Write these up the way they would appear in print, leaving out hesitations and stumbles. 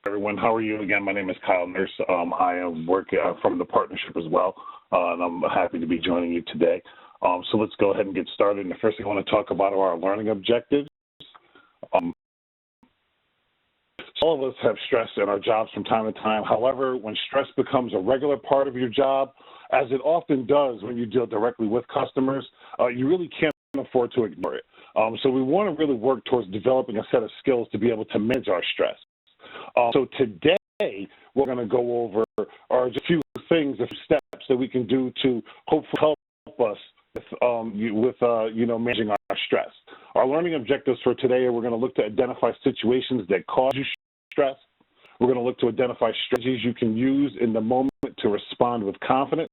everyone. How are you? Again, my name is Kyle Nurse. I am working from the partnership as well, and I'm happy to be joining you today. So let's go ahead and get started. And the first thing I want to talk about are our learning objectives. All of us have stress in our jobs from time to time. However, when stress becomes a regular part of your job, as it often does when you deal directly with customers, you really can't afford to ignore it. So we want to really work towards developing a set of skills to be able to manage our stress. So today, we're going to go over just a few things, a few steps that we can do to hopefully help us with managing our stress. Our learning objectives for today are we're going to look to identify situations that cause you stress. We're going to look to identify strategies you can use in the moment to respond with confidence.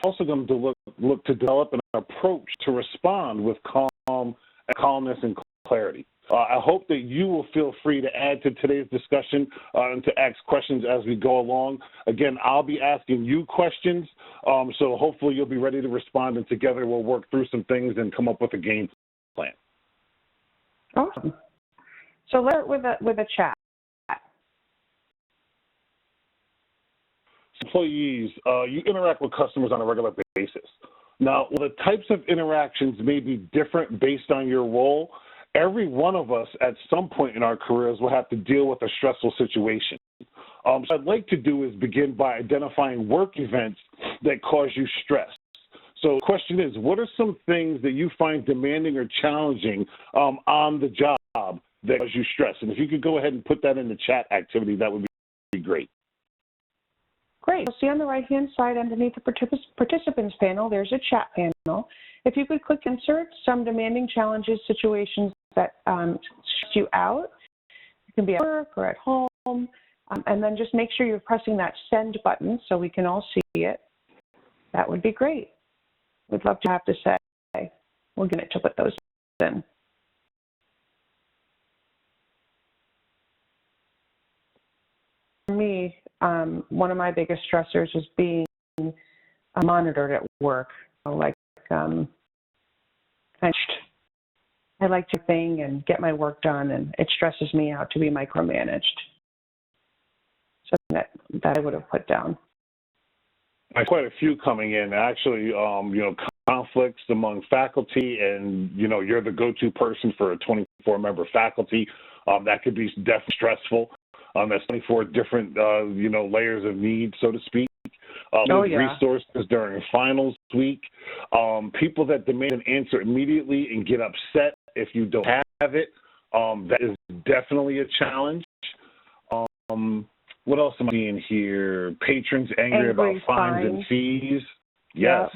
We're also going to look to develop an approach to respond with calmness and clarity. I hope that you will feel free to add to today's discussion and to ask questions as we go along. Again, I'll be asking you questions, so hopefully you'll be ready to respond, and together we'll work through some things and come up with a game plan. Awesome. So let's start with a chat. Employees, you interact with customers on a regular basis. Now, while the types of interactions may be different based on your role, every one of us at some point in our careers will have to deal with a stressful situation. So what I'd like to do is begin by identifying work events that cause you stress. So the question is, what are some things that you find demanding or challenging on the job that cause you stress? And if you could go ahead and put that in the chat activity, that would be great. Great. You'll see on the right-hand side underneath the participants panel, there's a chat panel. If you could click insert, some demanding challenges, situations that stress you out. It can be at work or at home. And then just make sure you're pressing that send button so we can all see it. That would be great. We'd love to have to say. We'll get it to put those in. For me, one of my biggest stressors is being monitored at work. I like to think and get my work done, and it stresses me out to be micromanaged. So that I would have put down. Quite a few coming in. Actually, conflicts among faculty, and you're the go-to person for a 24-member faculty. That could be definitely stressful. That's 24 different, layers of need, so to speak. Resources during finals week. People that demand an answer immediately and get upset if you don't have it. That is definitely a challenge. What else am I seeing here? Patrons angry about fines and fees. Yes.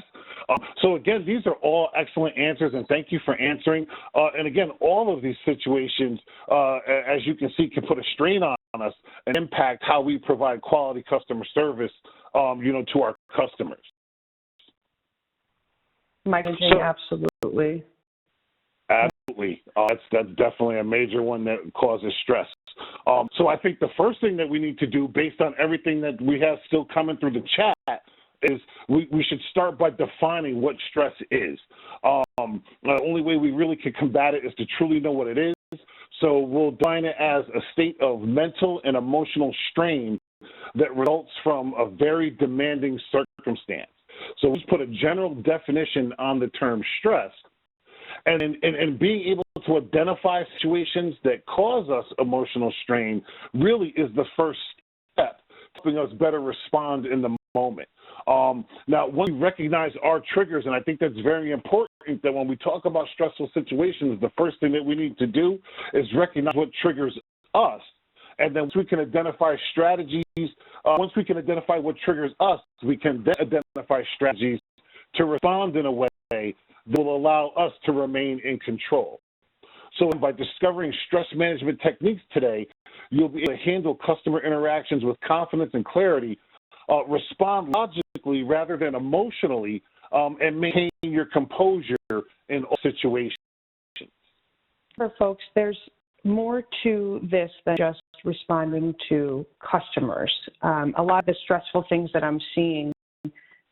So again, these are all excellent answers, and thank you for answering. And again, all of these situations, as you can see, can put a strain on us and impact how we provide quality customer service, to our customers. Absolutely. Absolutely. That's definitely a major one that causes stress. So I think the first thing that we need to do, based on everything that we have still coming through the chat, is we should start by defining what stress is. The only way we really can combat it is to truly know what it is. So we'll define it as a state of mental and emotional strain that results from a very demanding circumstance. So let's put a general definition on the term stress. And being able to identify situations that cause us emotional strain really is the first step, helping us better respond in the moment. Now, once we recognize our triggers, and I think that's very important, that when we talk about stressful situations, the first thing that we need to do is recognize what triggers us. And then once we can identify strategies, once we can identify what triggers us, we can then identify strategies to respond in a way that will allow us to remain in control. So by discovering stress management techniques today, you'll be able to handle customer interactions with confidence and clarity, respond logically rather than emotionally, and maintain your composure in all situations. For folks, there's more to this than just responding to customers. A lot of the stressful things that I'm seeing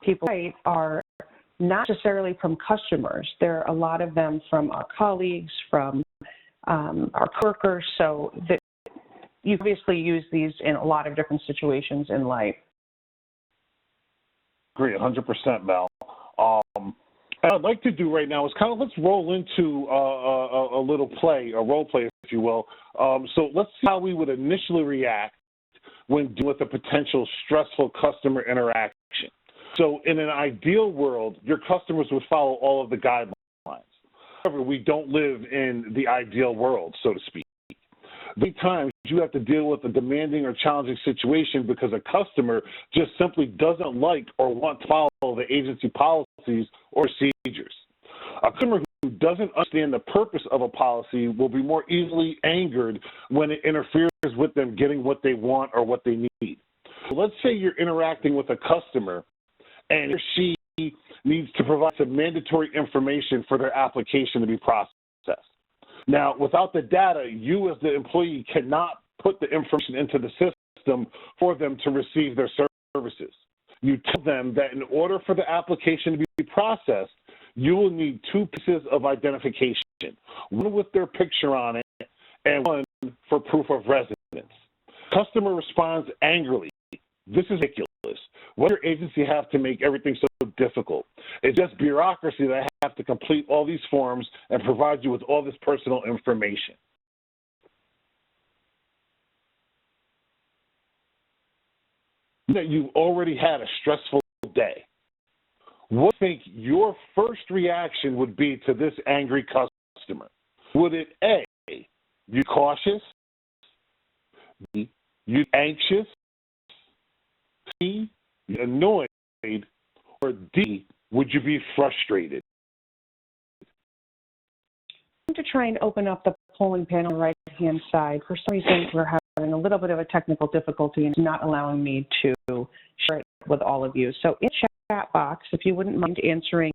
people write are not necessarily from customers. There are a lot of them from our colleagues, from our coworkers. So you obviously use these in a lot of different situations in life. Agree, 100%, Mel. What I'd like to do right now is kind of let's roll into a little play, a role play, if you will. So let's see how we would initially react when dealing with a potential stressful customer interaction. So in an ideal world, your customers would follow all of the guidelines. However, we don't live in the ideal world, so to speak. Many times you have to deal with a demanding or challenging situation because a customer just simply doesn't like or want to follow the agency policies or procedures. A customer who doesn't understand the purpose of a policy will be more easily angered when it interferes with them getting what they want or what they need. So let's say you're interacting with a customer and he or she needs to provide some mandatory information for their application to be processed. Now, without the data, you as the employee cannot put the information into the system for them to receive their services. You tell them that in order for the application to be processed, you will need two pieces of identification, one with their picture on it and one for proof of residence. Customer responds angrily. This is ridiculous. What does your agency have to make everything so difficult? It's just bureaucracy that have to complete all these forms and provide you with all this personal information. That you've already had a stressful day. What do you think your first reaction would be to this angry customer? Would it A, you cautious, B, you anxious, C, you annoyed, or D, would you be frustrated? I'm going to try and open up the polling panel on the right-hand side. For some reason, we're having a little bit of a technical difficulty and it's not allowing me to share it with all of you. So in the chat box, if you wouldn't mind answering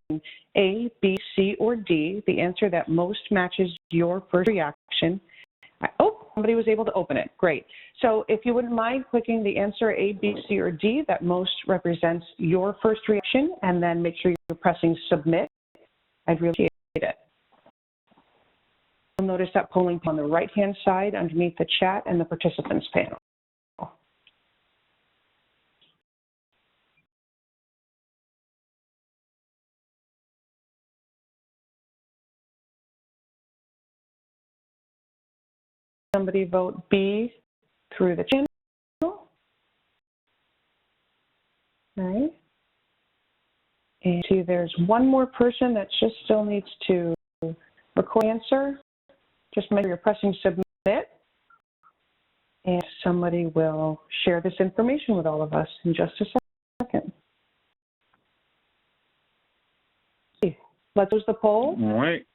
A, B, C, or D, the answer that most matches your first reaction. Oh, somebody was able to open it. Great. So if you wouldn't mind clicking the answer A, B, C, or D that most represents your first reaction, and then make sure you're pressing submit, I'd really appreciate it. You'll notice that polling on the right-hand side underneath the chat and the participants panel. Somebody vote B through the channel. All right. And see, there's one more person that just still needs to record answer. Just make sure you're pressing submit. And somebody will share this information with all of us in just a second. Okay. Let's close the poll. All right.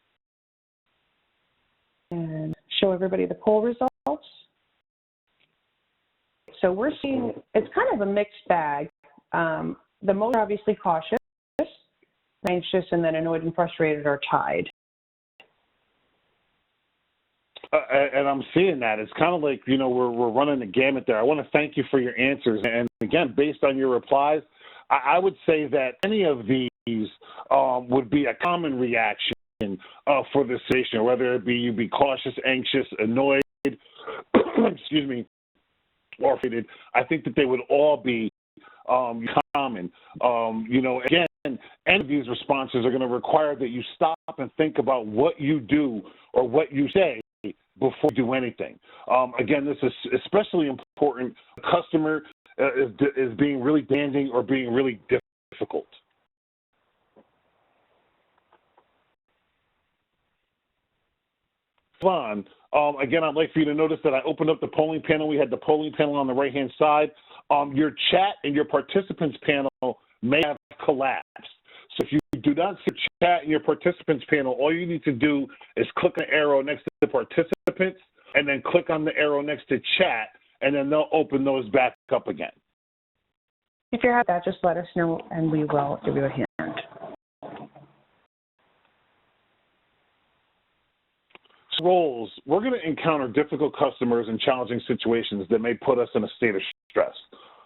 And show everybody the poll results. So we're seeing, it's kind of a mixed bag. The most are obviously cautious, anxious, and then annoyed and frustrated are tied. And I'm seeing that. It's kind of like, you know, we're running the gamut there. I want to thank you for your answers. And again, based on your replies, I would say that any of these would be a common reaction for this situation, whether it be you be cautious, anxious, annoyed, excuse me, or frustrated. I think that they would all be common. You know, again, any of these responses are going to require that you stop and think about what you do or what you say before you do anything. Again, this is especially important. The customer is being really demanding or being really difficult. Fun. Again, I'd like for you to notice that I opened up the polling panel. We had the polling panel on the right-hand side. Your chat and your participants panel may have collapsed. So if you do not see chat in your participants panel, all you need to do is click on the arrow next to the participants and then click on the arrow next to chat, and then they'll open those back up again. If you're having that, just let us know and we will give you a hand. Roles, we're going to encounter difficult customers and challenging situations that may put us in a state of stress.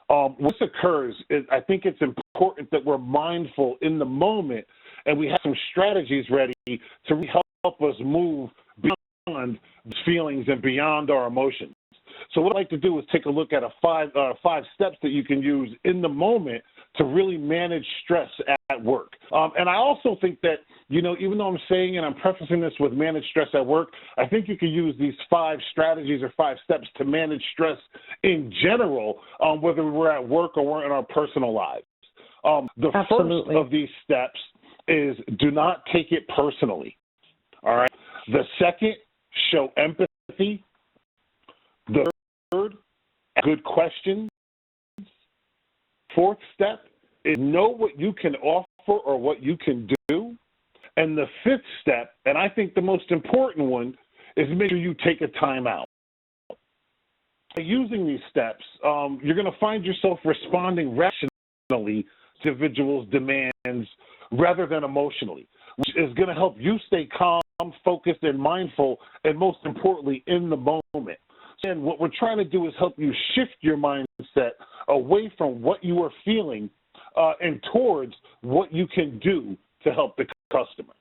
When this occurs, I think it's important that we're mindful in the moment and we have some strategies ready to help us move beyond feelings and beyond our emotions. So what I'd like to do is take a look at five steps that you can use in the moment to really manage stress at work. And I also think that, even though I'm saying and I'm prefacing this with manage stress at work, I think you can use these 5 strategies or 5 steps to manage stress in general, whether we're at work or we're in our personal lives. The Absolutely. first of these steps is do not take it personally. All right. The second, show empathy. The third, ask good questions. Fourth step is know what you can offer or what you can do. And the fifth step, and I think the most important one, is make sure you take a time out. By using these steps, you're going to find yourself responding rationally to individuals' demands rather than emotionally, which is going to help you stay calm, focused, and mindful, and most importantly, in the moment. And what we're trying to do is help you shift your mindset away from what you are feeling and towards what you can do to help the customer.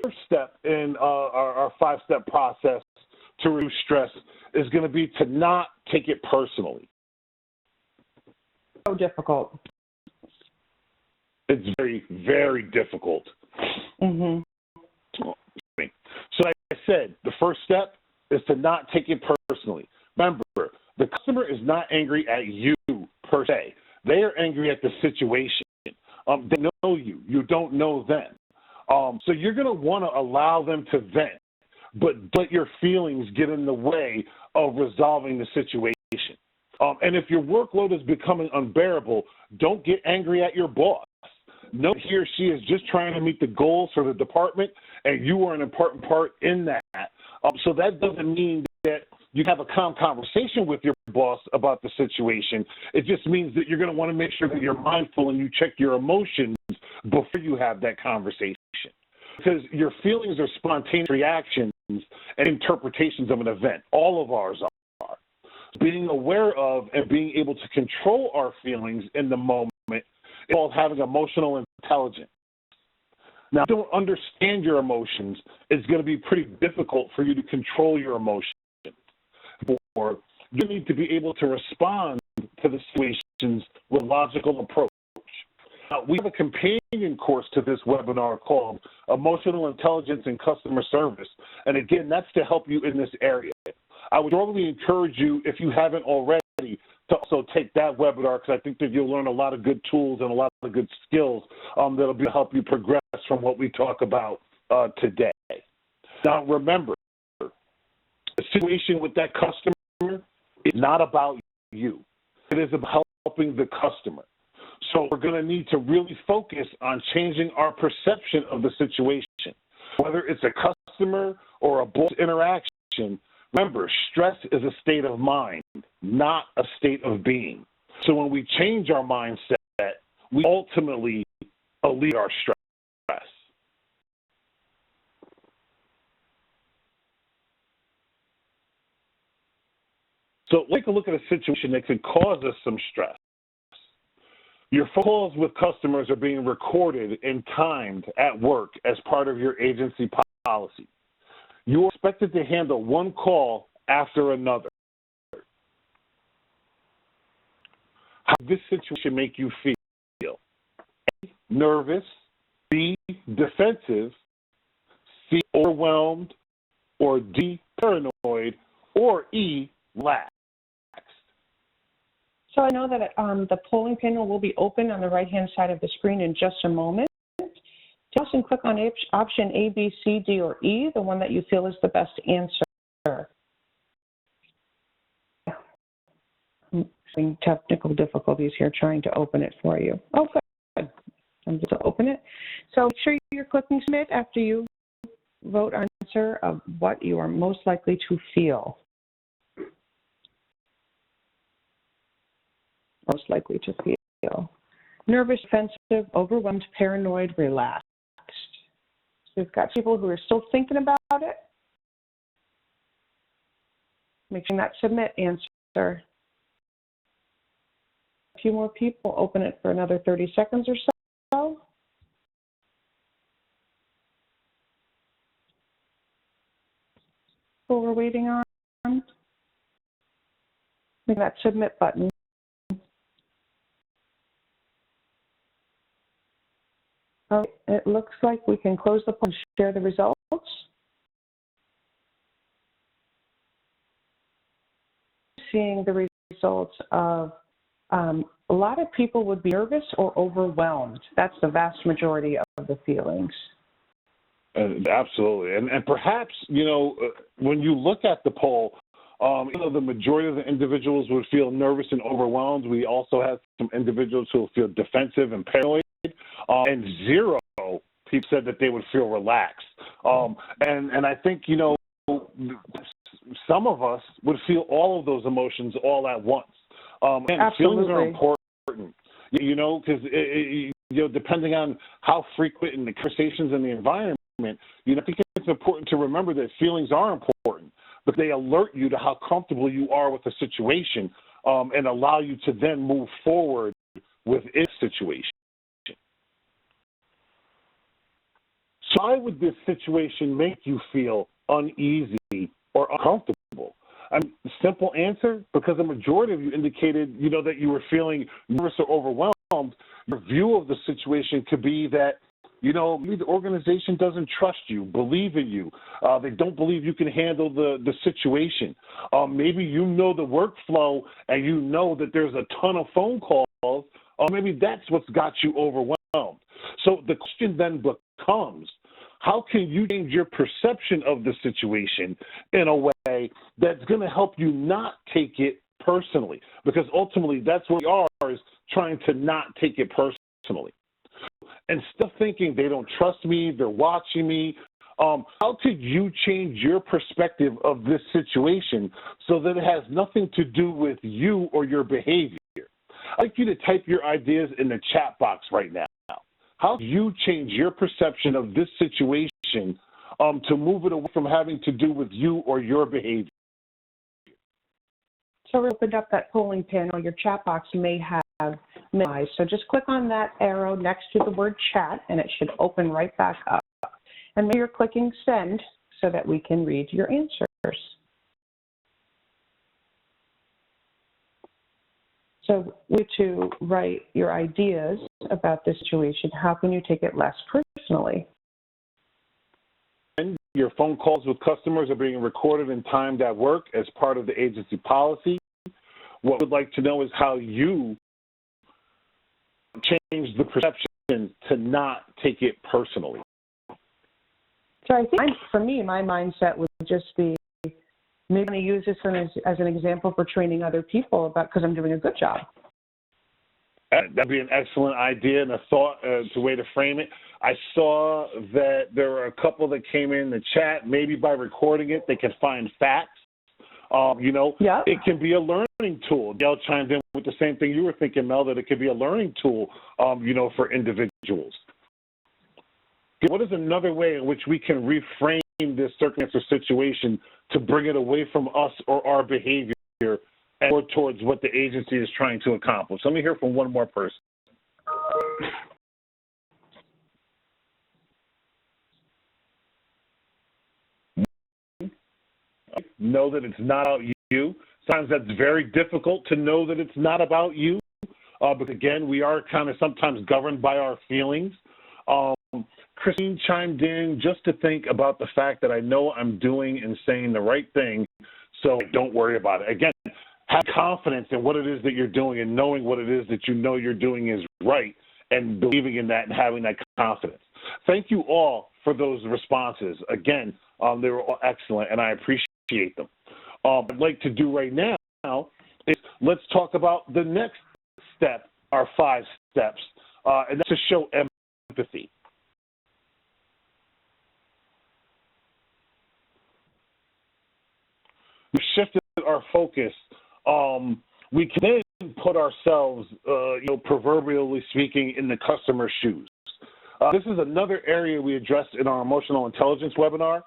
First step in our 5-step process to reduce stress is going to be to not take it personally. So difficult. It's very, very difficult. Mm-hmm. So like I said, the first step is to not take it personally. Remember, the customer is not angry at you per se. They are angry at the situation. They know you. You don't know them. So you're going to want to allow them to vent, but let your feelings get in the way of resolving the situation. And if your workload is becoming unbearable, don't get angry at your boss. Know he or she is just trying to meet the goals for the department, and you are an important part in that. So that doesn't mean that you have a calm conversation with your boss about the situation. It just means that you're going to want to make sure that you're mindful and you check your emotions before you have that conversation. Because your feelings are spontaneous reactions and interpretations of an event. All of ours are. Being aware of and being able to control our feelings in the moment is called having emotional intelligence. Now, if you don't understand your emotions, it's going to be pretty difficult for you to control your emotions. Or you need to be able to respond to the situations with a logical approach. We have a companion course to this webinar called Emotional Intelligence and Customer Service. And again, that's to help you in this area. I would strongly encourage you, if you haven't already, to also take that webinar, because I think that you'll learn a lot of good tools and a lot of good skills that'll be help you progress from what we talk about today. Now, remember, the situation with that customer is not about you. It is about helping the customer. So we're going to need to really focus on changing our perception of the situation. Whether it's a customer or a boss interaction, remember, stress is a state of mind, not a state of being. So when we change our mindset, we ultimately alleviate our stress. So take a look at a situation that could cause us some stress. Your phone calls with customers are being recorded and timed at work as part of your agency policy. You are expected to handle one call after another. How does this situation make you feel? A, nervous, B, defensive, C, overwhelmed, or D, paranoid, or E, relaxed. So I know that the polling panel will be open on the right-hand side of the screen in just a moment. Just click on option A, B, C, D, or E, the one that you feel is the best answer. I'm having technical difficulties here trying to open it for you. Oh, good. I'm just going to open it. So make sure you're clicking submit after you vote on answer of what you are most likely to feel. Most likely to feel nervous, defensive, overwhelmed, paranoid, relaxed. So we've got people who are still thinking about it. Make sure that submit answer. A few more people, open it for another 30 seconds or so. we're waiting on? That submit button. Oh, it looks like we can close the poll and share the results. Seeing the results of a lot of people would be nervous or overwhelmed. That's the vast majority of the feelings. Absolutely. And perhaps, when you look at the poll, the majority of the individuals would feel nervous and overwhelmed. We also have some individuals who will feel defensive and paranoid. And 0 people said that they would feel relaxed. And I think, some of us would feel all of those emotions all at once. And feelings are important, because, depending on how frequent in the conversations and the environment, I think it's important to remember that feelings are important, but they alert you to how comfortable you are with the situation and allow you to then move forward with its situation. So why would this situation make you feel uneasy or uncomfortable? Simple answer, because the majority of you indicated, that you were feeling nervous or overwhelmed. Your view of the situation could be that, maybe the organization doesn't trust you, believe in you. They don't believe you can handle the situation. Maybe the workflow and you know that there's a ton of phone calls, or maybe that's what's got you overwhelmed. So the question then becomes, how can you change your perception of the situation in a way that's going to help you not take it personally? Because ultimately, that's what we are, is trying to not take it personally. Instead of thinking they don't trust me, they're watching me, how could you change your perspective of this situation so that it has nothing to do with you or your behavior? I'd like you to type your ideas in the chat box right now. How do you change your perception of this situation to move it away from having to do with you or your behavior? So we opened up that polling panel. Your chat box may have minimized. So just click on that arrow next to the word chat, and it should open right back up. And maybe you're clicking send so that we can read your answers. So we to write your ideas about this situation. How can you take it less personally? Your phone calls with customers are being recorded and timed at work as part of the agency policy. What we'd like to know is how you change the perception to not take it personally. So I think for me, my mindset would just be, maybe I'm going to use this as an example for training other people because I'm doing a good job. That'd be an excellent idea and a thought, it's a way to frame it. I saw that there were a couple that came in the chat. Maybe by recording it, they can find facts. It can be a learning tool. Gail chimed in with the same thing you were thinking, Mel, that it could be a learning tool, for individuals. What is another way in which we can reframe this circumstance or situation to bring it away from us or our behavior and more towards what the agency is trying to accomplish? Let me hear from one more person. Know that it's not about you. Sometimes that's very difficult to know that it's not about you. But again, we are kind of sometimes governed by our feelings. Christine chimed in just to think about the fact that I know I'm doing and saying the right thing, so don't worry about it. Again, have confidence in what it is that you're doing and knowing what it is that you know you're doing is right and believing in that and having that confidence. Thank you all for those responses. Again, they were all excellent, and I appreciate them. What I'd like to do right now is let's talk about the next step, our 5 steps, and that's to show empathy. We shifted our focus. We can then put ourselves, proverbially speaking, in the customer's shoes. This is another area we addressed in our emotional intelligence webinar.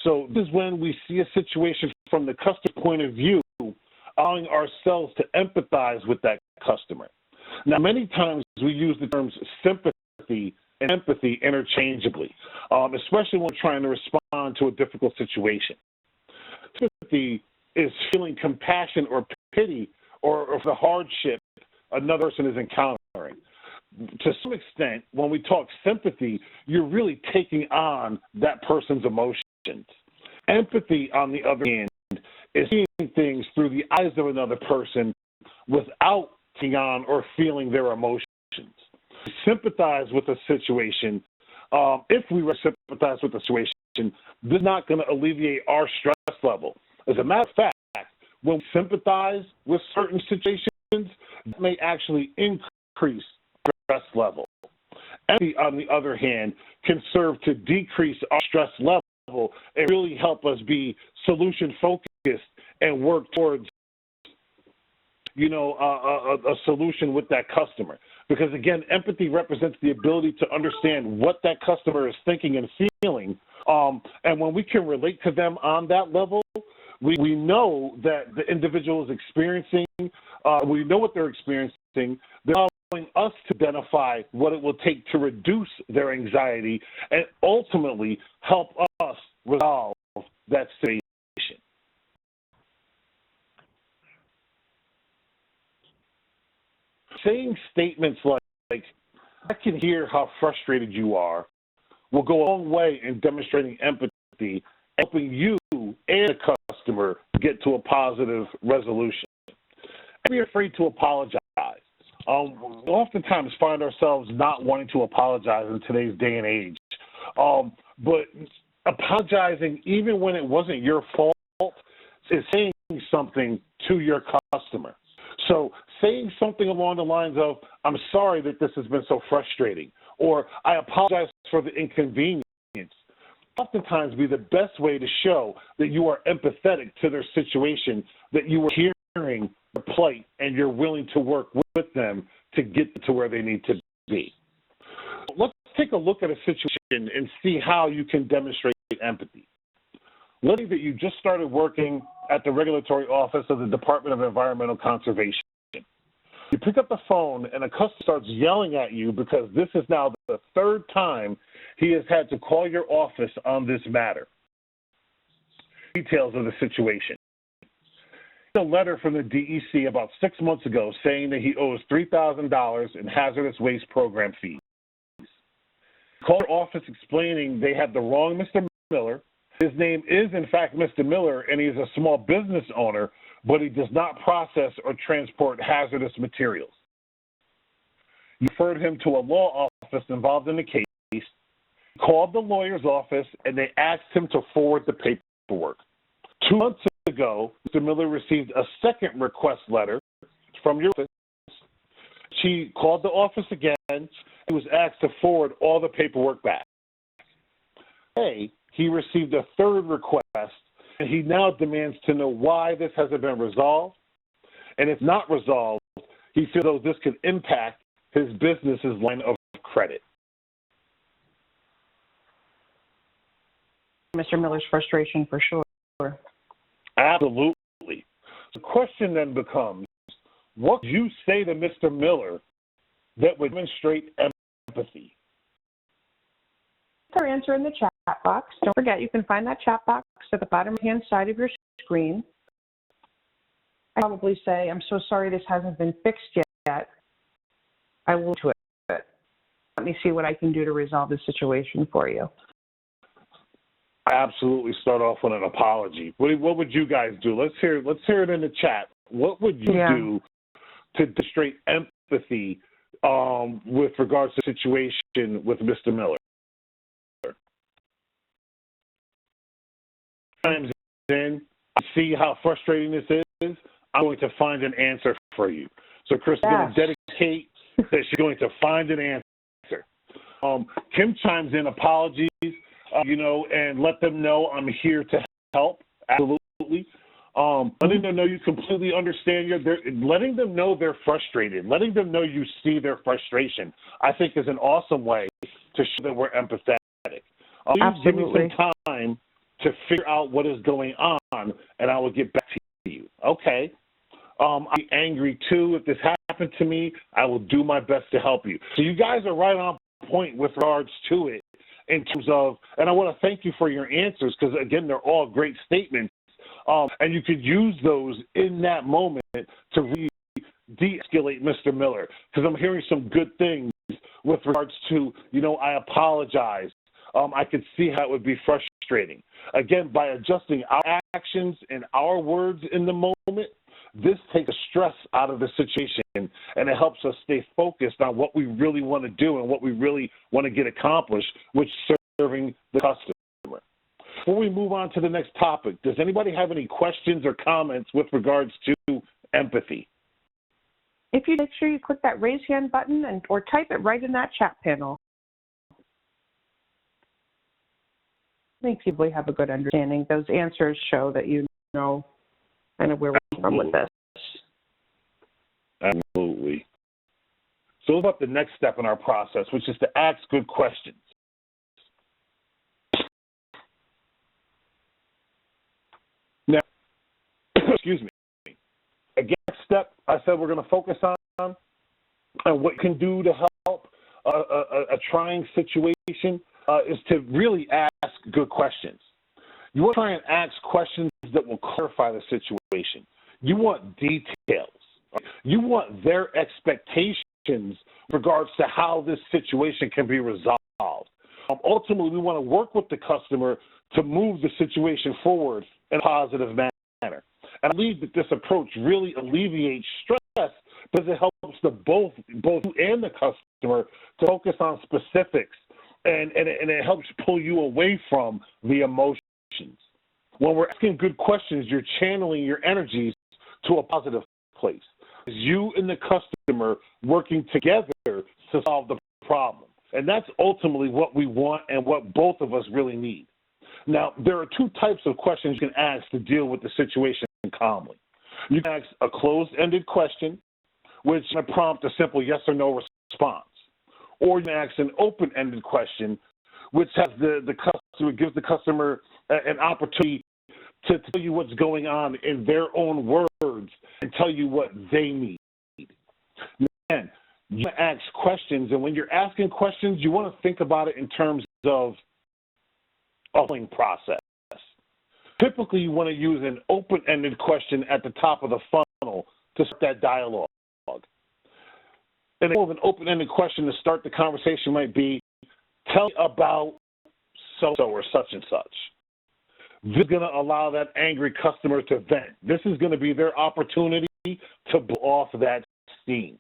So this is when we see a situation from the customer point of view, allowing ourselves to empathize with that customer. Now, many times we use the terms sympathy and empathy interchangeably, especially when trying to respond to a difficult situation. Sympathy is feeling compassion or pity or the hardship another person is encountering. To some extent, when we talk sympathy, you're really taking on that person's emotions. Empathy, on the other hand, is seeing things through the eyes of another person without taking on or feeling their emotions. Sympathize with a situation. If we sympathize with the situation, this is not going to alleviate our stress level. As a matter of fact, when we sympathize with certain situations, it may actually increase stress level. Empathy, on the other hand, can serve to decrease our stress level and really help us be solution-focused and work towards, a solution with that customer. Because, again, empathy represents the ability to understand what that customer is thinking and feeling. And when we can relate to them on that level, we know that the individual is experiencing, we know what they're experiencing. They're allowing us to identify what it will take to reduce their anxiety and ultimately help us resolve that situation. Saying statements like, I can hear how frustrated you are, will go a long way in demonstrating empathy, helping you and the customer get to a positive resolution. Don't be afraid to apologize. We oftentimes find ourselves not wanting to apologize in today's day and age. But apologizing, even when it wasn't your fault, is saying something to your customer. So saying something along the lines of, I'm sorry that this has been so frustrating, or I apologize for the inconvenience, oftentimes be the best way to show that you are empathetic to their situation, that you are hearing their plight and you're willing to work with them to get to where they need to be. Let's take a look at a situation and see how you can demonstrate empathy. Let's say that you just started working at the regulatory office of the Department of Environmental Conservation. You pick up the phone and a customer starts yelling at you because this is now the third time he has had to call your office on this matter. Details of the situation. A letter from the DEC about 6 months ago saying that he owes $3,000 in hazardous waste program fees. Called your office explaining they had the wrong Mr. Miller. His name is, in fact, Mr. Miller, and he's a small business owner, but he does not process or transport hazardous materials. You referred him to a law office involved in the case, called the lawyer's office, and they asked him to forward the paperwork. 2 months ago, Mr. Miller received a second request letter from your office. She called the office again and was asked to forward all the paperwork back. Hey, he received a third request, and he now demands to know why this hasn't been resolved. And if not resolved, he feels this could impact his business's line of credit. Mr. Miller's frustration for sure. Absolutely. The question then becomes, what would you say to Mr. Miller that would demonstrate empathy? Our answer in the chat box. Don't forget, you can find that chat box at the bottom right-hand side of your screen. I probably say, I'm so sorry this hasn't been fixed yet. I will do it. Let me see what I can do to resolve this situation for you. I absolutely start off with an apology. What would you guys do? Let's hear it in the chat. What would you do to demonstrate empathy with regards to the situation with Mr. Miller? Times in, I see how frustrating this is. I'm going to find an answer for you. So Chris is going to dedicate that she's going to find an answer. Kim chimes in, apologies, and let them know I'm here to help. Absolutely. Letting them know you completely understand letting them know they're frustrated, letting them know you see their frustration, I think is an awesome way to show that we're empathetic. Give me some time to figure out what is going on, and I will get back to you. Okay. I'm angry too. If this happened to me, I will do my best to help you. So you guys are right on point with regards to it in terms of, and I want to thank you for your answers because, again, they're all great statements. And you could use those in that moment to really de-escalate Mr. Miller, because I'm hearing some good things with regards to, I apologize. I could see how it would be frustrating. Again, by adjusting our actions and our words in the moment, this takes the stress out of the situation, and it helps us stay focused on what we really want to do and what we really want to get accomplished, which is serving the customer. Before we move on to the next topic, does anybody have any questions or comments with regards to empathy? If you make sure you click that raise hand button or type it right in that chat panel. I think people have a good understanding. Those answers show that you know kind of where we're from with this. Absolutely. So what about the next step in our process, which is to ask good questions? Now, excuse me. Again, next step I said we're going to focus on and what you can do to help a trying situation is to really ask good questions. You want to try and ask questions that will clarify the situation. You want details. You want their expectations in regards to how this situation can be resolved. Ultimately, we want to work with the customer to move the situation forward in a positive manner. And I believe that this approach really alleviates stress because it helps both you and the customer to focus on specifics, and it helps pull you away from the emotions. When we're asking good questions, you're channeling your energies to a positive place. It's you and the customer working together to solve the problem. And that's ultimately what we want and what both of us really need. Now, there are two types of questions you can ask to deal with the situation calmly. You can ask a closed-ended question, which can prompt a simple yes or no response. Or you can ask an open-ended question, which has the customer, gives the customer an opportunity to tell you what's going on in their own words and tell you what they need. Again, you ask questions, and when you're asking questions, you want to think about it in terms of a healing process. Typically, you want to use an open-ended question at the top of the funnel to start that dialogue. And an open-ended question to start the conversation might be, tell me about so-so or such and such. This is going to allow that angry customer to vent. This is going to be their opportunity to blow off that steam.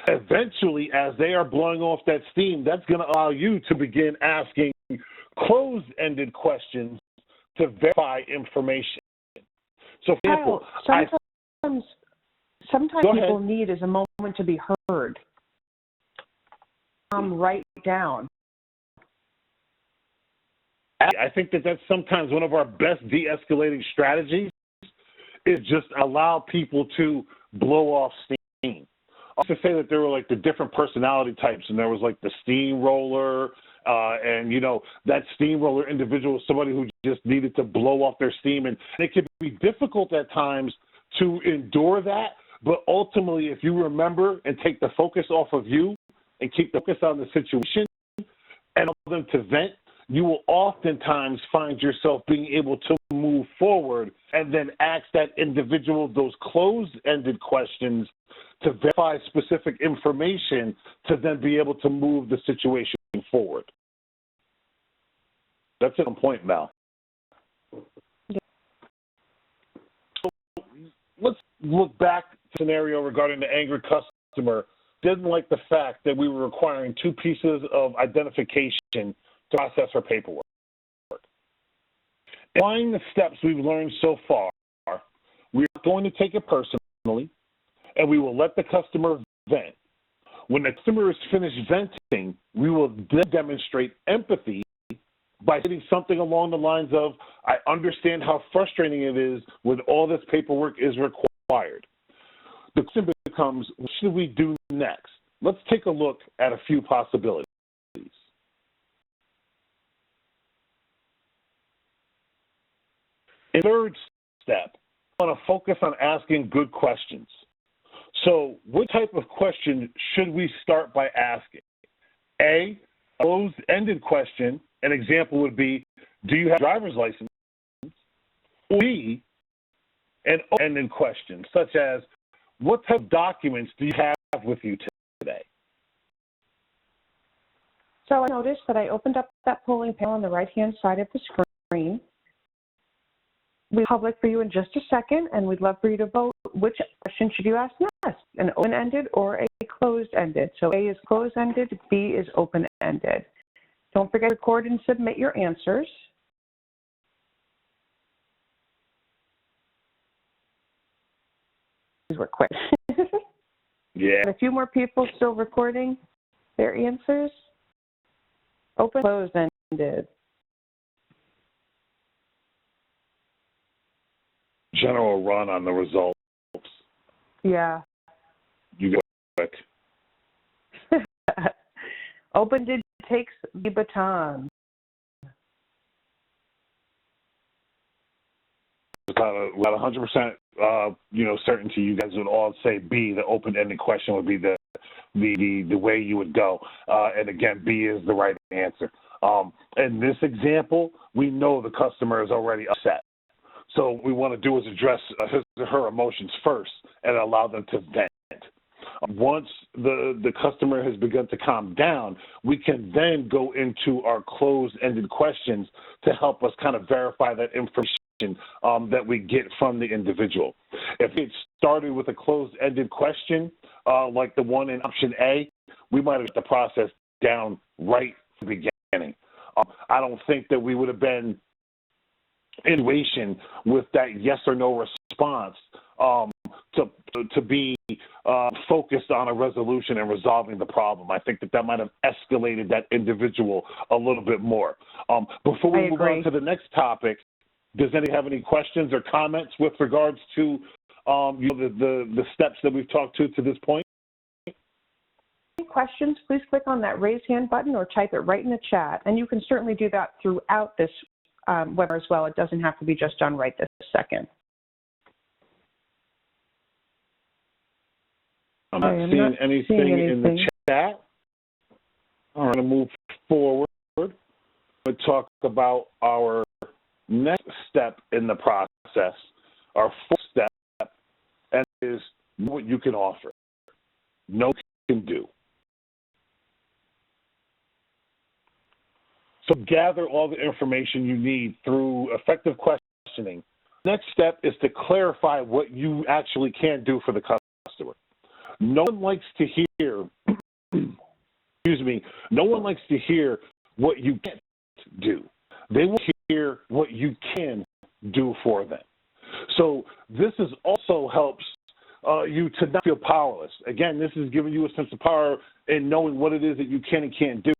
Eventually, as they are blowing off that steam, that's going to allow you to begin asking closed-ended questions to verify information. So, for example, sometimes people need is a moment to be heard. Write down. I think that's sometimes one of our best de-escalating strategies is just allow people to blow off steam. I used to say that there were like the different personality types, and there was like the steamroller, and that steamroller individual was somebody who just needed to blow off their steam, and it can be difficult at times to endure that, but ultimately if you remember and take the focus off of you and keep the focus on the situation and allow them to vent, you will oftentimes find yourself being able to move forward and then ask that individual those closed-ended questions to verify specific information to then be able to move the situation forward. That's a point, Mal. Yeah. So let's look back to the scenario regarding the angry customer. Didn't like the fact that we were requiring two pieces of identification to process our paperwork. Applying the steps we've learned so far, we are going to take it personally, and we will let the customer vent. When the customer is finished venting, we will then demonstrate empathy by saying something along the lines of, I understand how frustrating it is when all this paperwork is required. The question becomes, what should we do next? Let's take a look at a few possibilities. In the third step, I want to focus on asking good questions. So what type of question should we start by asking? A closed-ended question. An example would be, do you have a driver's license? B, an open-ended question, such as, what type of documents do you have with you today? So I noticed that I opened up that polling panel on the right-hand side of the screen. We'll public for you in just a second, and we'd love for you to vote. Which question should you ask next, an open-ended or a closed-ended? So A is closed-ended, B is open-ended. Don't forget to record and submit your answers. These were quick. Yeah. A few more people still recording their answers. Open, closed-ended. General run on the results. Yeah. You go quick. Open-ended takes the baton. About 100%, certainty. You guys would all say B. The open-ended question would be the way you would go. And again, B is the right answer. In this example, we know the customer is already upset. So what we want to do is address his or her emotions first and allow them to vent. Once the customer has begun to calm down, we can then go into our closed-ended questions to help us kind of verify that information that we get from the individual. If it started with a closed-ended question, like the one in option A, we might have got the process down right from the beginning. I don't think that we would have been in situation with that yes or no response to be focused on a resolution and resolving the problem. I think that might have escalated that individual a little bit more. Before we move on to the next topic, does anybody have any questions or comments with regards to the steps that we've talked to this point? Any questions, please click on that raise hand button or type it right in the chat. And you can certainly do that throughout this webinar as well. It doesn't have to be just done right this second. I'm not seeing anything in the chat. All right, I'm going to move forward. We'll talk about our next step in the process, our fourth step, and is what you can offer. Know what you can do. So gather all the information you need through effective questioning. Next step is to clarify what you actually can do for the customer. No one likes to hear, no one likes to hear what you can't do. They will hear what you can do for them. So this also helps you to not feel powerless. Again, this is giving you a sense of power in knowing what it is that you can and can't do.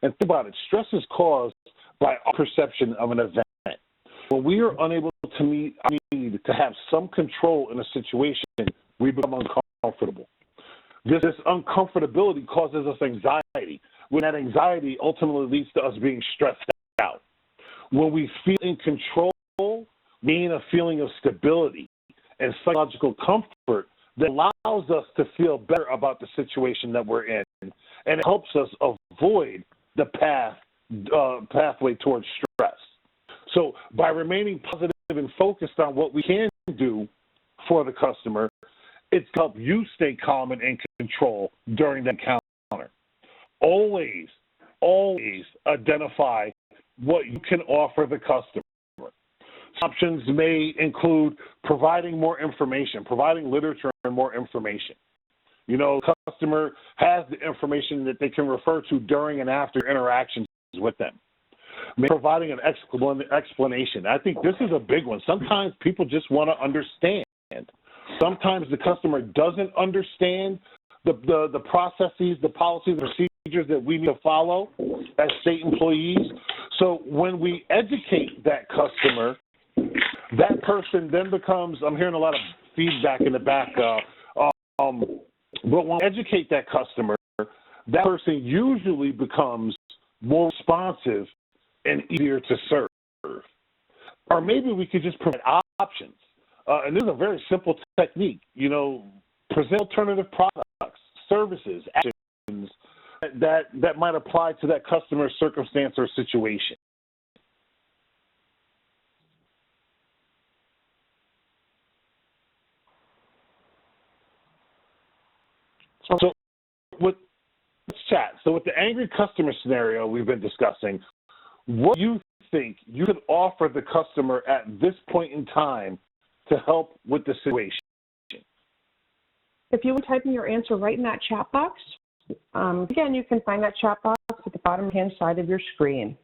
And think about it, stress is caused by our perception of an event. When we are unable to meet our need to have some control in a situation, we become uncomfortable. This uncomfortability causes us anxiety. When that anxiety ultimately leads to us being stressed out. When we feel in control, meaning a feeling of stability and psychological comfort that allows us to feel better about the situation that we're in, and it helps us avoid the pathway towards stress. So by remaining positive and focused on what we can do for the customer, it's helped you stay calm and in control during the encounter. Always identify what you can offer the customer. Options may include providing more information, providing literature and more information. The customer has the information that they can refer to during and after interactions with them. Maybe providing an explanation. I think this is a big one. Sometimes people just want to understand. Sometimes the customer doesn't understand the processes, the policies, the procedures that we need to follow as state employees. So when we educate that customer, that person then becomes, I'm hearing a lot of feedback in the back, but when we educate that customer, that person usually becomes more responsive and easier to serve. Or maybe we could just provide options. And this is a very simple technique, present alternative products, services, actions that might apply to that customer's circumstance or situation. So let's chat. So with the angry customer scenario we've been discussing, what do you think you could offer the customer at this point in time to help with the situation? If you would type in your answer right in that chat box, again, you can find that chat box at the bottom hand side of your screen.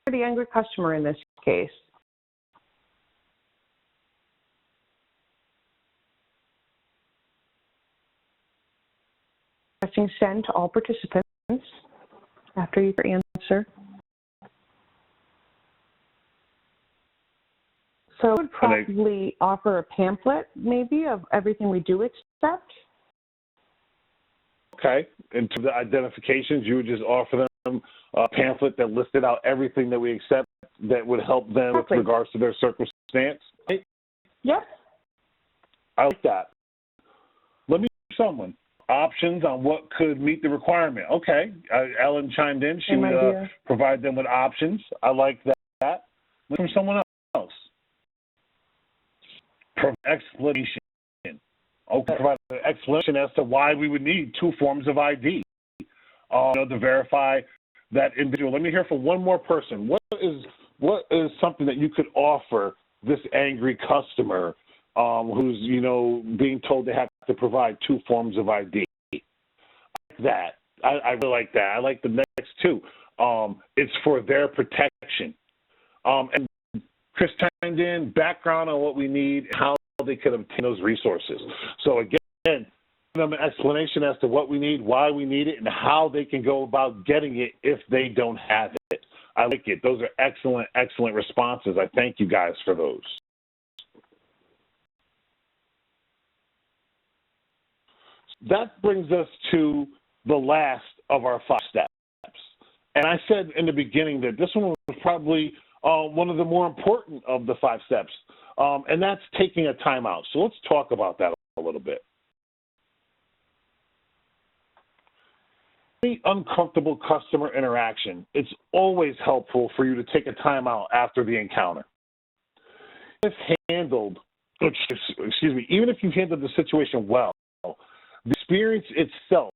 The angry customer in this case. Pressing send to all participants after your answer. So I would probably offer a pamphlet, maybe, of everything we do accept. Okay. And to the identifications, you would just offer them a pamphlet that listed out everything that we accept that would help them with regards to their circumstance? Right? Yep. I like that. Let me give someone options on what could meet the requirement. Okay. Ellen chimed in. She would provide them with options. I like that. From someone else. Explanation. Okay. Provide an explanation as to why we would need 2 forms of ID to verify that individual. Let me hear from one more person. What is something that you could offer this angry customer who's, being told they have to provide 2 forms of ID? I like that. I really like that. I like the next 2. It's for their protection. And Chris chimed in, background on what we need, how they could obtain those resources. So again, give them an explanation as to what we need, why we need it, and how they can go about getting it if they don't have it. I like it. Those are excellent, excellent responses. I thank you guys for those. That brings us to the last of our 5 steps. And I said in the beginning that this one was probably one of the more important of the 5 steps, and that's taking a timeout. So let's talk about that a little bit. Any uncomfortable customer interaction, it's always helpful for you to take a timeout after the encounter. If handled, even if you handled the situation well, the experience itself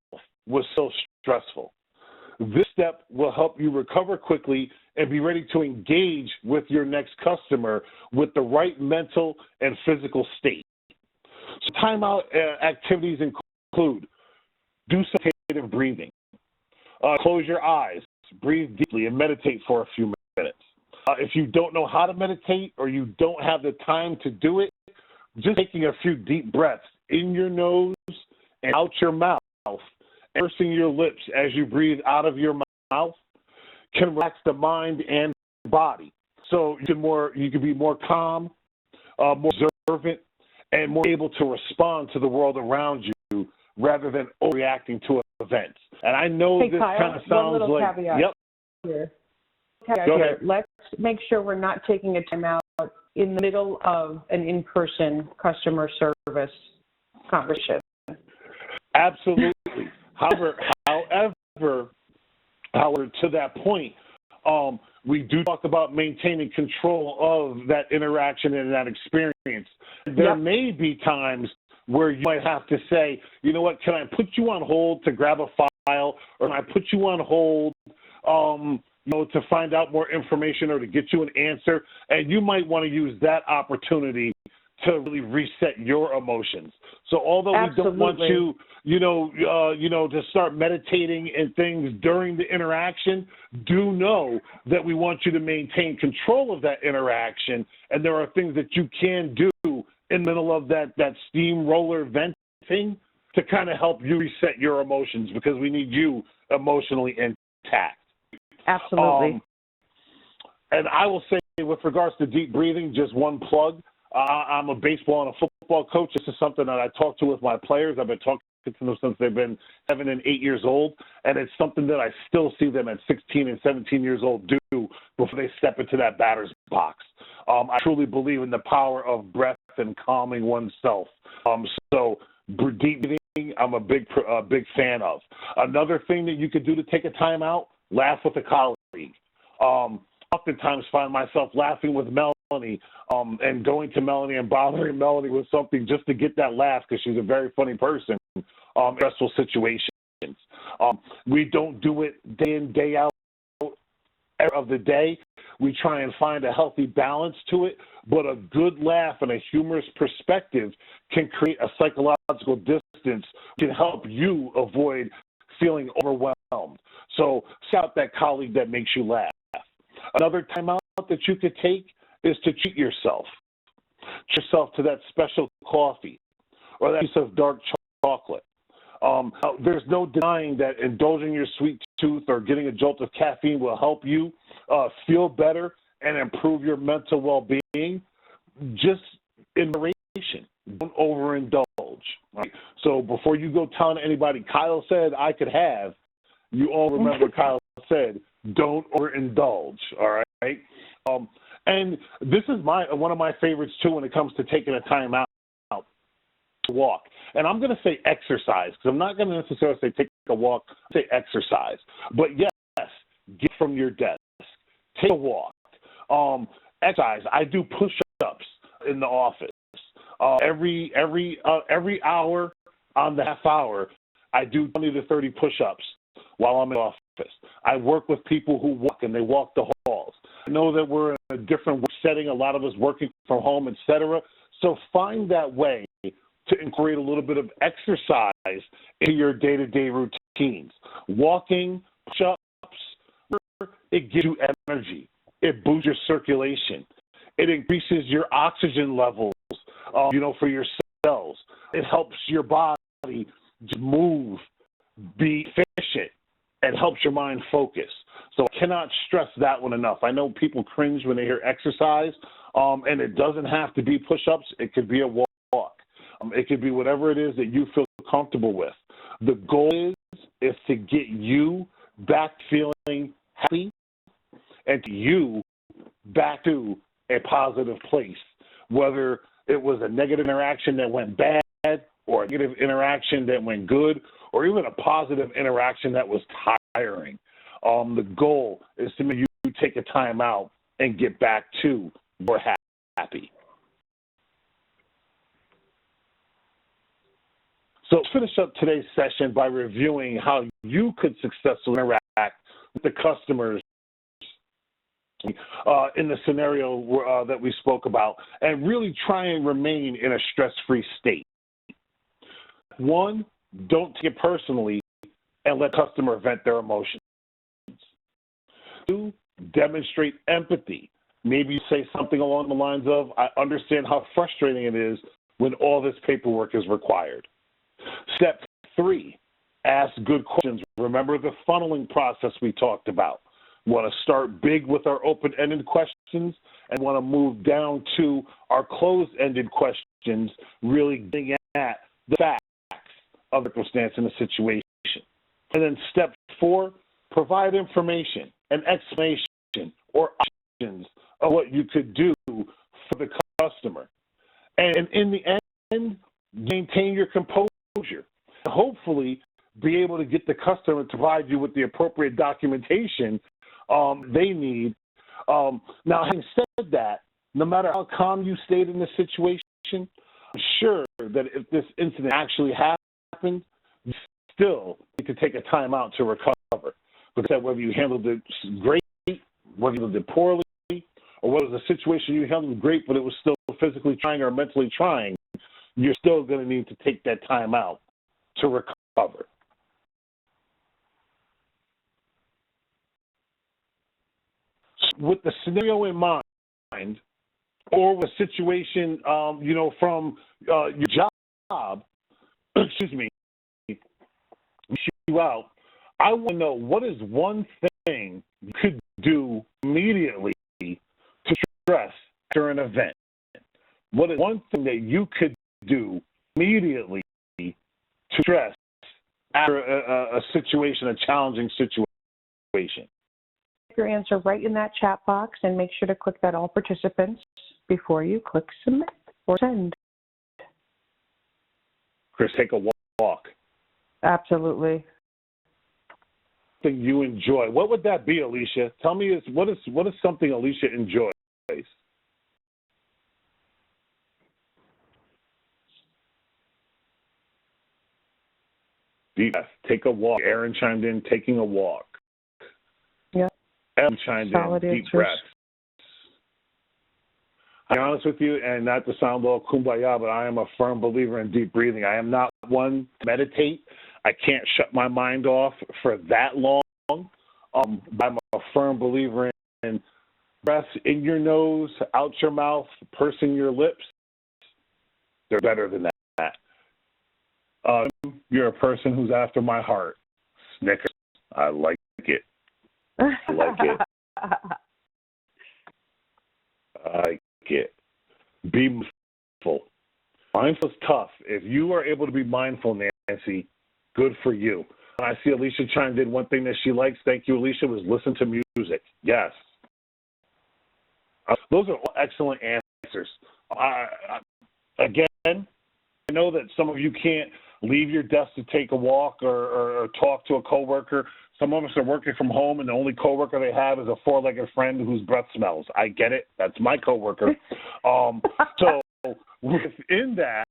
was so stressful. This step will help you recover quickly and be ready to engage with your next customer with the right mental and physical state. So timeout activities include do some meditative breathing. Close your eyes, breathe deeply, and meditate for a few minutes. If you don't know how to meditate or you don't have the time to do it, just taking a few deep breaths in your nose and out your mouth, and pursing your lips as you breathe out of your mouth can relax the mind and body. So you can be more calm, more observant, and more able to respond to the world around you rather than overreacting to events. And I know this Kyle, kind of sounds like, caveat yep. Here. Go ahead. Let's make sure we're not taking a timeout in the middle of an in-person customer service conversation. Absolutely. However, to that point, we do talk about maintaining control of that interaction and that experience. There may be times where you might have to say, you know what, can I put you on hold to grab a file, or can I put you on hold, to find out more information or to get you an answer? And you might want to use that opportunity to really reset your emotions. So although we don't want you, to start meditating and things during the interaction, do know that we want you to maintain control of that interaction, and there are things that you can do in the middle of that steamroller venting to kind of help you reset your emotions, because we need you emotionally intact. Absolutely. And I will say, with regards to deep breathing, just one plug. I'm a baseball and a football coach. This is something that I talk to with my players. I've been talking to them since they've been 7 and 8 years old, and it's something that I still see them at 16 and 17 years old do before they step into that batter's box. I truly believe in the power of breath and calming oneself. So deep breathing, I'm a big fan of. Another thing that you could do to take a time out, laugh with a colleague. Oftentimes find myself laughing with Mel Melanie, and going to Melanie and bothering Melanie with something just to get that laugh because she's a very funny person, stressful situations. We don't do it day in, day out of the day. We try and find a healthy balance to it, but a good laugh and a humorous perspective can create a psychological distance, can help you avoid feeling overwhelmed. So shout out that colleague that makes you laugh. Another timeout that you could take is to treat yourself. Treat yourself to that special coffee or that piece of dark chocolate. There's no denying that indulging your sweet tooth or getting a jolt of caffeine will help you feel better and improve your mental well-being. Just in moderation. Don't overindulge. Right? So before you go telling anybody, Kyle said I could have, you all remember Kyle said, don't overindulge, all right? And this is one of my favorites, too, when it comes to taking a time out to walk. And I'm going to say exercise, because I'm not going to necessarily say take a walk, say exercise. But yes, get from your desk. Take a walk. Exercise. I do push-ups in the office. Every hour on the half hour, I do 20 to 30 push-ups while I'm in the office. I work with people who walk, and they walk the halls. I know that we're in a different work setting, a lot of us working from home, et cetera. So find that way to incorporate a little bit of exercise into your day-to-day routines. Walking, push-ups, it gives you energy. It boosts your circulation. It increases your oxygen levels, for your cells. It helps your body move, be efficient, and helps your mind focus. So I cannot stress that one enough. I know people cringe when they hear exercise, and it doesn't have to be push-ups. It could be a walk. It could be whatever it is that you feel comfortable with. The goal is to get you back feeling happy and you back to a positive place, whether it was a negative interaction that went bad or a negative interaction that went good or even a positive interaction that was tiring. The goal is to make you take a time out and get back to your happy. So let's finish up today's session by reviewing how you could successfully interact with the customers in the scenario that we spoke about and really try and remain in a stress-free state. One, don't take it personally and let customer vent their emotions. Two, demonstrate empathy. Maybe you say something along the lines of, I understand how frustrating it is when all this paperwork is required. Step 3, ask good questions. Remember the funneling process we talked about. We want to start big with our open-ended questions and want to move down to our closed-ended questions, really getting at the facts of the circumstance and the situation. And then step 4, provide information, an explanation, or options of what you could do for the customer. And in the end, maintain your composure. Hopefully, be able to get the customer to provide you with the appropriate documentation they need. Now, having said that, no matter how calm you stayed in this situation, I'm sure that if this incident actually happened, you still need to take a time out to recover. Because whether you handled it great, whether you handled it poorly, or whether it was a situation you handled great, but it was still physically trying or mentally trying, you're still going to need to take that time out to recover. With the scenario in mind, or with a situation, from your job, excuse me, you out, I want to know what is one thing you could do immediately to stress after an event. What is one thing that you could do immediately to stress after a situation, a challenging situation? Your answer right in that chat box and make sure to click that all participants before you click submit or send. Chris, take a walk. Absolutely. Something you enjoy. What would that be, Alicia? Tell me, what is something Alicia enjoys? deep breath. Take a walk. Aaron chimed in, taking a walk. Yeah. Ellen chimed Solid in, deep answers. breath. I'll be honest with you, and not to sound all kumbaya, but I am a firm believer in deep breathing. I am not one to meditate. I can't shut my mind off for that long. I'm a firm believer in breath in your nose, out your mouth, pursing your lips. They're better than that. You're a person who's after my heart. Snickers. I like it. I like it. I like it. Be mindful. Mindful is tough. If you are able to be mindful, Nancy, good for you. I see Alicia chimed in. One thing that she likes, thank you, Alicia, was listen to music. Yes. Those are all excellent answers. Again, I know that some of you can't leave your desk to take a walk or talk to a coworker. Some of us are working from home, and the only coworker they have is a four-legged friend whose breath smells. I get it. That's my coworker. So within that,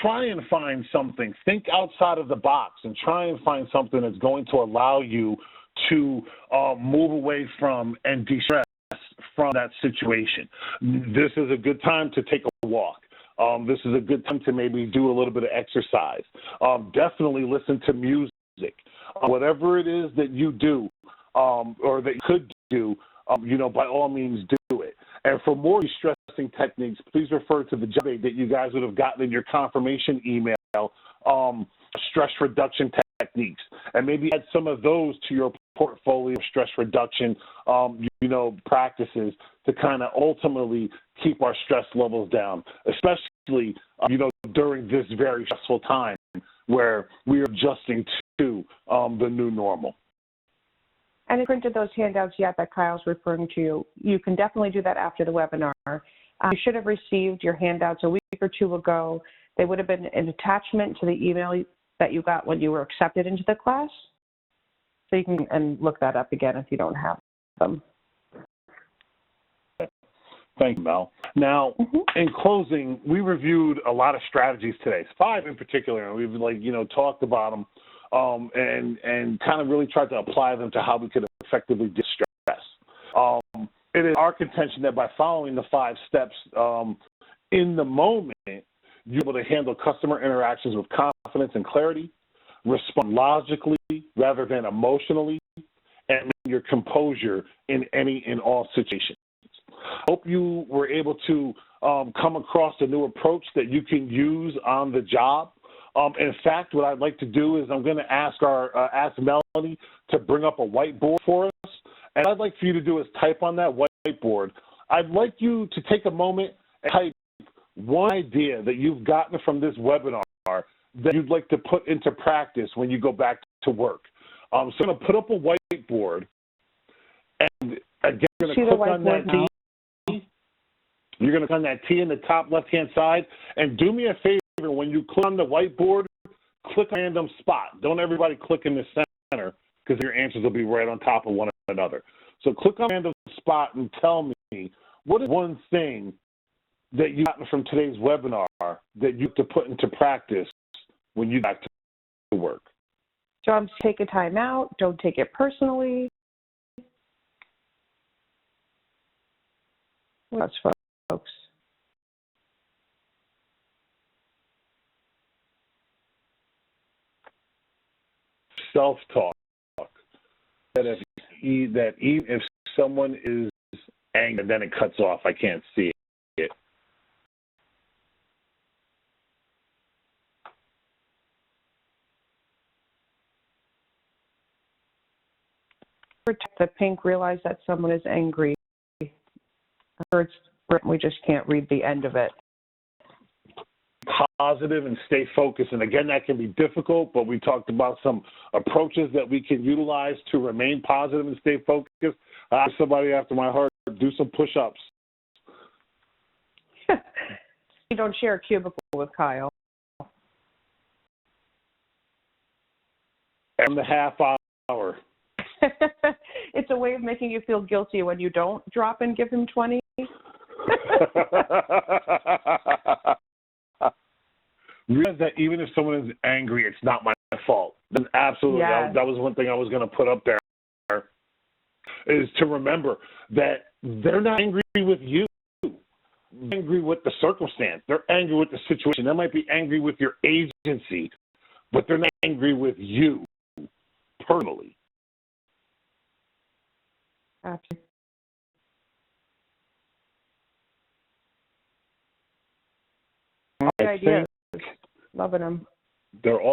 try and find something. Think outside of the box and try and find something that's going to allow you to move away from and de-stress from that situation. This is a good time to take a walk. This is a good time to maybe do a little bit of exercise. Definitely listen to music. Whatever it is that you do or that you could do, by all means do it. And for more de-stressing techniques, please refer to the job aid that you guys would have gotten in your confirmation email, stress reduction techniques, and maybe add some of those to your portfolio of stress reduction, practices to kind of ultimately keep our stress levels down, especially, during this very stressful time where we are adjusting to the new normal. And I printed those handouts yet that Kyle's referring to. You can definitely do that after the webinar. You should have received your handouts a week or two ago. They would have been an attachment to the email that you got when you were accepted into the class. So you can look that up again if you don't have them. Thank you, Mel. Now, in closing, we reviewed a lot of strategies today, 5 in particular, and we've talked about them and kind of really tried to apply them to how we could effectively de-stress. It is our contention that by following the 5 steps in the moment, you're able to handle customer interactions with confidence and clarity, respond logically rather than emotionally, and maintain your composure in any and all situations. Hope you were able to come across a new approach that you can use on the job. In fact, what I'd like to do is I'm going to ask Melanie to bring up a whiteboard for us. And I'd like for you to do is type on that whiteboard. I'd like you to take a moment and type one idea that you've gotten from this webinar that you'd like to put into practice when you go back to work. So I'm going to put up a whiteboard. And again, you're going to click on that T. You're going to click on that T in the top left-hand side. And do me a favor, when you click on the whiteboard, click on a random spot. Don't everybody click in the center because your answers will be right on top of one another. So click on a random spot and tell me, what is one thing that you got from today's webinar that you have to put into practice when you get back to work? Jobs, take a time out. Don't take it personally. That's folks. Self-talk. That even if someone is angry, then it cuts off. I can't see it. Protect the pink. Realize that someone is angry. We just can't read the end of it. Positive and stay focused. And again, that can be difficult, but we talked about some approaches that we can utilize to remain positive and stay focused. Somebody after my heart, do some push-ups. You don't share a cubicle with Kyle. And the half hour. It's a way of making you feel guilty when you don't drop and give him 20. realize that even if someone is angry, it's not my fault. Then absolutely, Yes. that was one thing I was going to put up there, is to remember that they're not angry with you. They're angry with the circumstance. They're angry with the situation. They might be angry with your agency, but they're not angry with you personally. Absolutely. Good idea. Loving them. They're all